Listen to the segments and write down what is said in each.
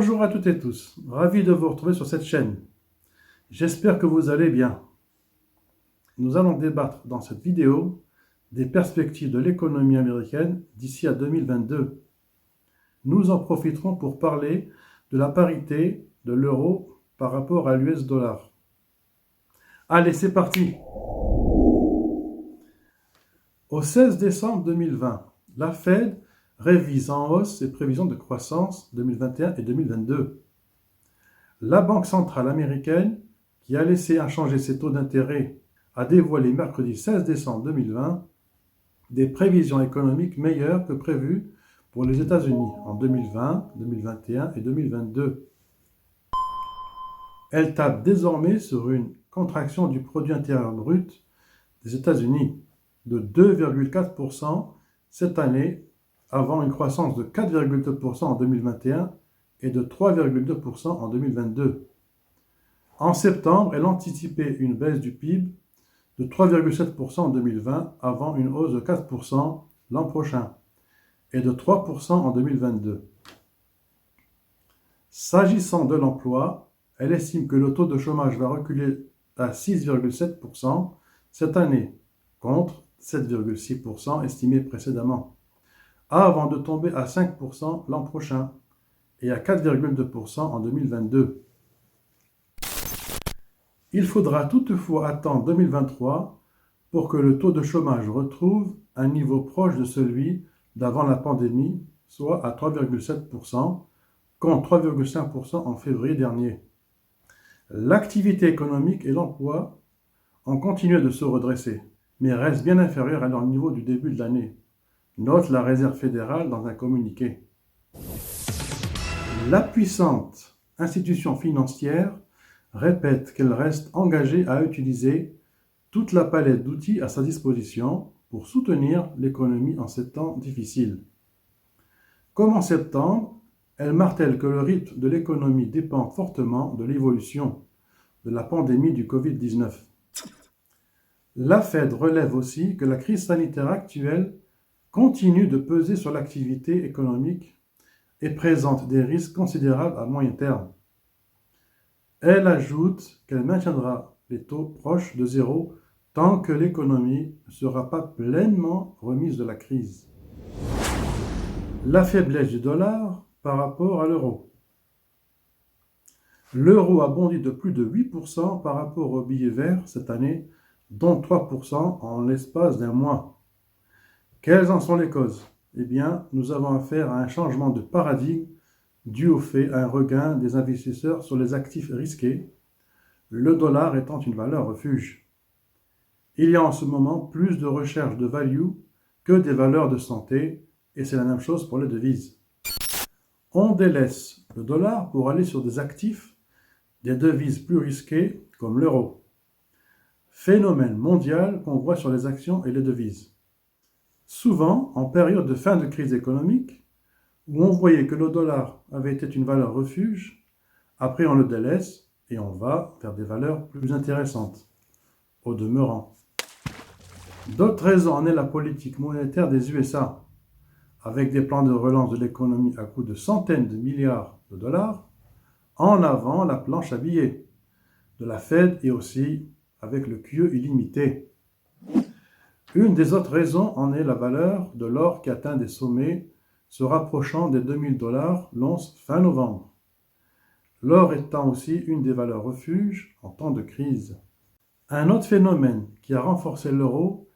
Bonjour à toutes et tous, ravi de vous retrouver sur cette chaîne. J'espère que vous allez bien. Nous allons débattre dans cette vidéo des perspectives de l'économie américaine d'ici à 2022. Nous en profiterons pour parler de la parité de l'euro par rapport à l'US dollar. Allez, c'est parti! Au 16 décembre 2020, la Fed révise en hausse ses prévisions de croissance 2021 et 2022. La Banque centrale américaine, qui a laissé inchangés ses taux d'intérêt, a dévoilé mercredi 16 décembre 2020 des prévisions économiques meilleures que prévues pour les États-Unis en 2020, 2021 et 2022. Elle tape désormais sur une contraction du produit intérieur brut des États-Unis de 2,4% cette année, avant une croissance de 4,2% en 2021 et de 3,2% en 2022. En septembre, elle anticipait une baisse du PIB de 3,7% en 2020 avant une hausse de 4% l'an prochain et de 3% en 2022. S'agissant de l'emploi, elle estime que le taux de chômage va reculer à 6,7% cette année, contre 7,6% estimé précédemment, avant de tomber à 5% l'an prochain et à 4,2% en 2022. Il faudra toutefois attendre 2023 pour que le taux de chômage retrouve un niveau proche de celui d'avant la pandémie, soit à 3,7%, contre 3,5% en février dernier. L'activité économique et l'emploi ont continué de se redresser, mais restent bien inférieurs à leur niveau du début de l'année, note la Réserve fédérale dans un communiqué. La puissante institution financière répète qu'elle reste engagée à utiliser toute la palette d'outils à sa disposition pour soutenir l'économie en ces temps difficiles. Comme en septembre, elle martèle que le rythme de l'économie dépend fortement de l'évolution de la pandémie du Covid-19. La Fed relève aussi que la crise sanitaire actuelle continue de peser sur l'activité économique et présente des risques considérables à moyen terme. Elle ajoute qu'elle maintiendra les taux proches de zéro tant que l'économie ne sera pas pleinement remise de la crise. La faiblesse du dollar par rapport à l'euro. L'euro a bondi de plus de 8% par rapport au billet vert cette année, dont 3% en l'espace d'un mois. Quelles en sont les causes? Eh bien, nous avons affaire à un changement de paradigme dû au fait à un regain des investisseurs sur les actifs risqués, le dollar étant une valeur refuge. Il y a en ce moment plus de recherche de value que des valeurs de santé, et c'est la même chose pour les devises. On délaisse le dollar pour aller sur des actifs, des devises plus risquées comme l'euro. Phénomène mondial qu'on voit sur les actions et les devises. Souvent, en période de fin de crise économique, où on voyait que le dollar avait été une valeur refuge, après on le délaisse et on va vers des valeurs plus intéressantes, au demeurant. D'autres raisons en est la politique monétaire des USA, avec des plans de relance de l'économie à coût de centaines de milliards de dollars, en avant la planche à billets de la Fed et aussi avec le QE illimité. Une des autres raisons en est la valeur de l'or qui atteint des sommets se rapprochant des 2000 $ l'once fin novembre. L'or étant aussi une des valeurs refuges en temps de crise. Un autre phénomène qui a renforcé l'euro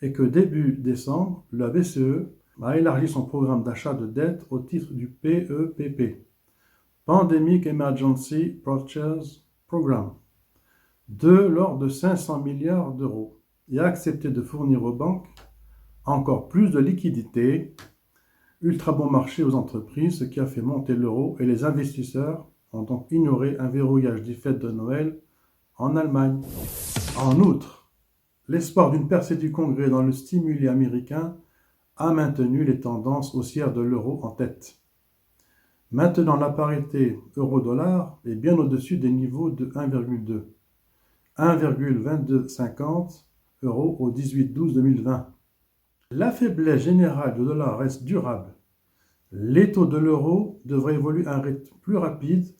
est que début décembre, la BCE a élargi son programme d'achat de dette au titre du PEPP, Pandemic Emergency Purchase Program, de l'ordre de 500 milliards d'euros, et a accepté de fournir aux banques encore plus de liquidités, ultra bon marché aux entreprises, ce qui a fait monter l'euro, et les investisseurs ont donc ignoré un verrouillage des fêtes de Noël en Allemagne. En outre, l'espoir d'une percée du Congrès dans le stimuli américain a maintenu les tendances haussières de l'euro en tête. Maintenant, la parité euro-dollar est bien au-dessus des niveaux de 1,2, 1,2250 € au 18-12-2020. La faiblesse générale du dollar reste durable. Les taux de l'euro devraient évoluer à un rythme plus rapide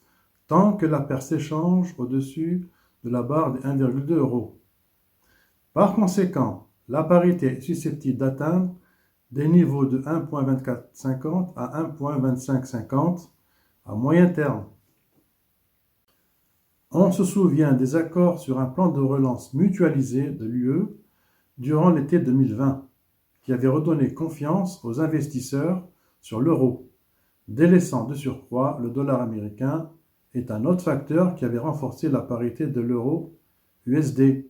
tant que la paire s'échange au-dessus de la barre des 1,2 euros. Par conséquent, la parité est susceptible d'atteindre des niveaux de 1,2450 à 1,2550 à moyen terme. On se souvient des accords sur un plan de relance mutualisé de l'UE durant l'été 2020, qui avait redonné confiance aux investisseurs sur l'euro, délaissant de surcroît le dollar américain est un autre facteur qui avait renforcé la parité de l'euro USD.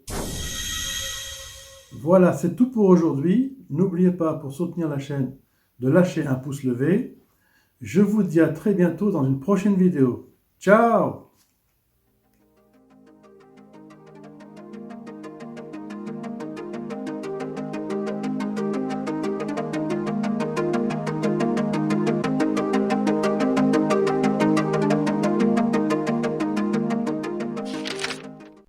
Voilà, c'est tout pour aujourd'hui. N'oubliez pas, pour soutenir la chaîne, de lâcher un pouce levé. Je vous dis à très bientôt dans une prochaine vidéo. Ciao!